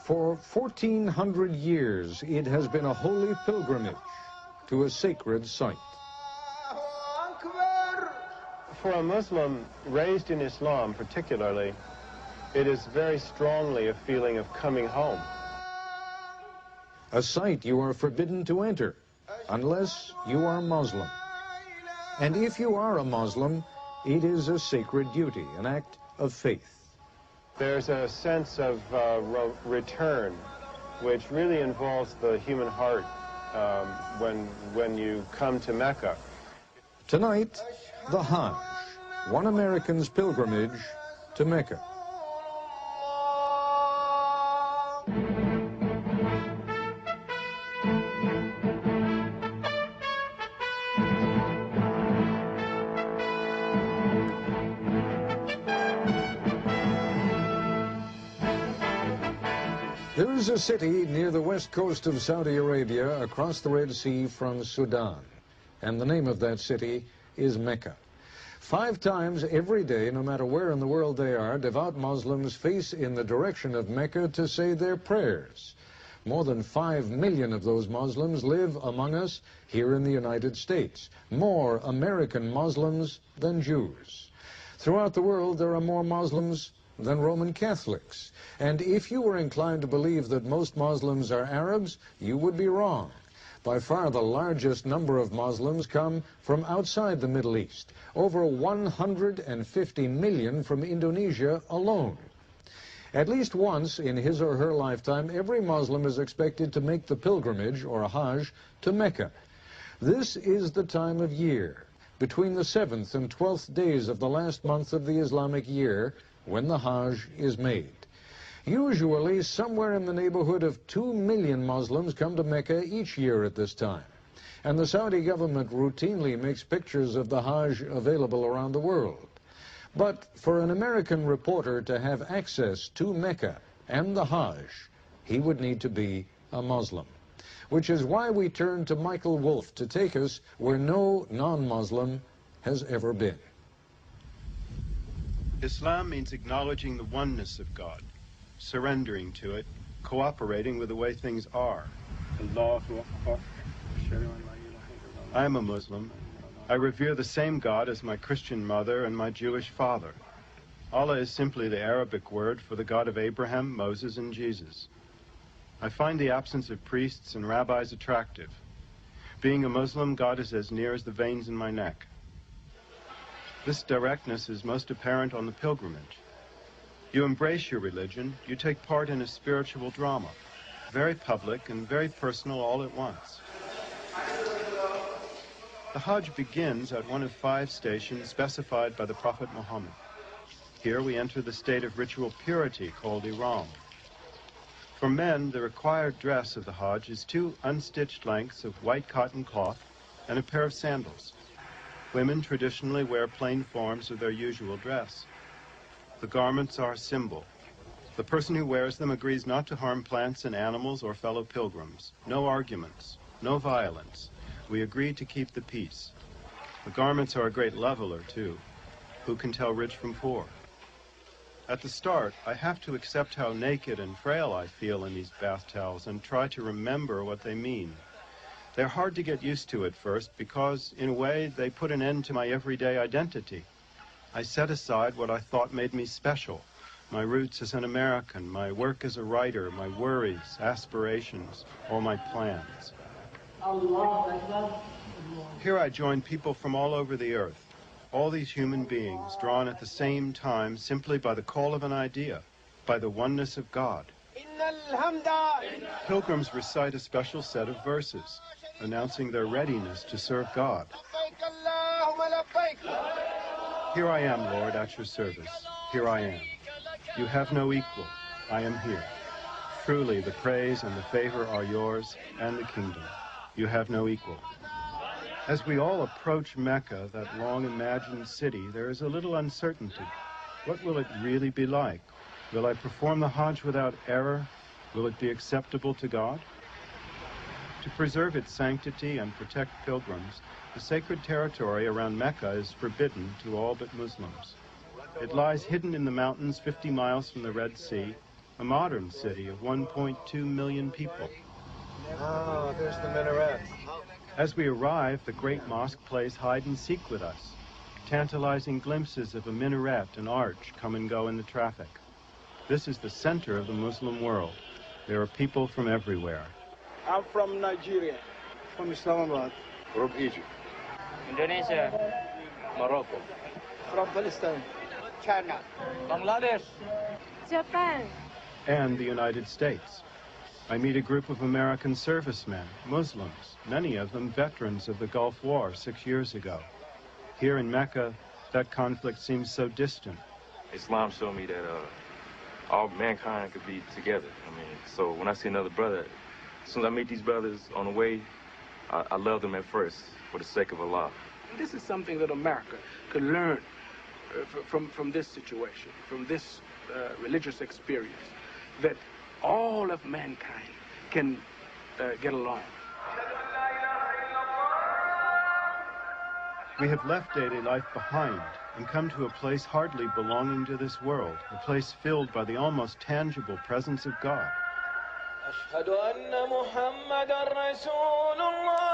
For 1,400 years, it has been a holy pilgrimage to a sacred site. For a Muslim raised in Islam particularly, it is very strongly a feeling of coming home. A site you are forbidden to enter unless you are Muslim. And if you are a Muslim, it is a sacred duty, an act of faith. There's a sense of return, which really involves the human heart when you come to Mecca. Tonight, the Hajj, one American's pilgrimage to Mecca. There is a city near the west coast of Saudi Arabia across the Red Sea from Sudan, and the name of that city is Mecca. 5 times every day, no matter where in the world they are, devout Muslims face in the direction of Mecca to say their prayers. More than 5 million of those Muslims live among us here in the United States. More American Muslims than Jews. Throughout the world, there are more Muslims than Roman Catholics. And if you were inclined to believe that most Muslims are Arabs, you would be wrong. By far the largest number of Muslims come from outside the Middle East, over 150 million from Indonesia alone. At least once in his or her lifetime, every Muslim is expected to make the pilgrimage, or a Hajj, to Mecca. This is the time of year, between the 7th and 12th days of the last month of the Islamic year, when the Hajj is made. Usually, somewhere in the neighborhood of 2 million Muslims come to Mecca each year at this time. And the Saudi government routinely makes pictures of the Hajj available around the world. But for an American reporter to have access to Mecca and the Hajj, he would need to be a Muslim. Which is why we turn to Michael Wolf to take us where no non-Muslim has ever been. Islam means acknowledging the oneness of God, surrendering to it, cooperating with the way things are. Allah. I am a Muslim. I revere the same God as my Christian mother and my Jewish father. Allah is simply the Arabic word for the God of Abraham, Moses, and Jesus. I find the absence of priests and rabbis attractive. Being a Muslim, God is as near as the veins in my neck. This directness is most apparent on the pilgrimage. You embrace your religion, you take part in a spiritual drama, very public and very personal all at once. The Hajj begins at one of 5 stations specified by the Prophet Muhammad. Here we enter the state of ritual purity called Ihram. For men, the required dress of the Hajj is 2 unstitched lengths of white cotton cloth and a pair of sandals. Women traditionally wear plain forms of their usual dress. The garments are a symbol. The person who wears them agrees not to harm plants and animals or fellow pilgrims. No arguments, no violence. We agree to keep the peace. The garments are a great leveler, too. Who can tell rich from poor? At the start, I have to accept how naked and frail I feel in these bath towels and try to remember what they mean. They're hard to get used to at first because, in a way, they put an end to my everyday identity. I set aside what I thought made me special, my roots as an American, my work as a writer, my worries, aspirations, all my plans. Here I join people from all over the earth, all these human beings drawn at the same time simply by the call of an idea, by the oneness of God. Pilgrims recite a special set of verses, announcing their readiness to serve God. Here I am, Lord, at your service. Here I am. You have no equal. I am here. Truly, the praise and the favor are yours, and the kingdom. You have no equal. As we all approach Mecca, that long-imagined city, there is a little uncertainty. What will it really be like? Will I perform the Hajj without error? Will it be acceptable to God? To preserve its sanctity and protect pilgrims, the sacred territory around Mecca is forbidden to all but Muslims. It lies hidden in the mountains 50 miles from the Red Sea, a modern city of 1.2 million people. Oh, there's the minaret. As we arrive, the great mosque plays hide and seek with us. Tantalizing glimpses of a minaret and arch come and go in the traffic. This is the center of the Muslim world. There are people from everywhere. I'm from Nigeria, from Islamabad. From Egypt. Indonesia. Morocco. From Palestine. China. Bangladesh. Japan. And the United States. I meet a group of American servicemen, Muslims, many of them veterans of the Gulf War 6 years ago. Here in Mecca, that conflict seems so distant. Islam showed me that all mankind could be together. So when I see another brother, as soon as I meet these brothers on the way, I love them at first for the sake of Allah. This is something that America could learn from this situation, from this religious experience, that all of mankind can get along. We have left daily life behind and come to a place hardly belonging to this world, a place filled by the almost tangible presence of God. أشهد أن محمدًا رسول الله.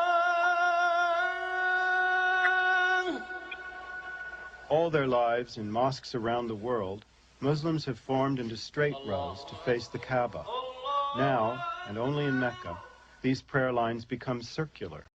All their lives in mosques around the world, Muslims have formed into straight rows to face the Kaaba. Now, and only in Mecca, these prayer lines become circular.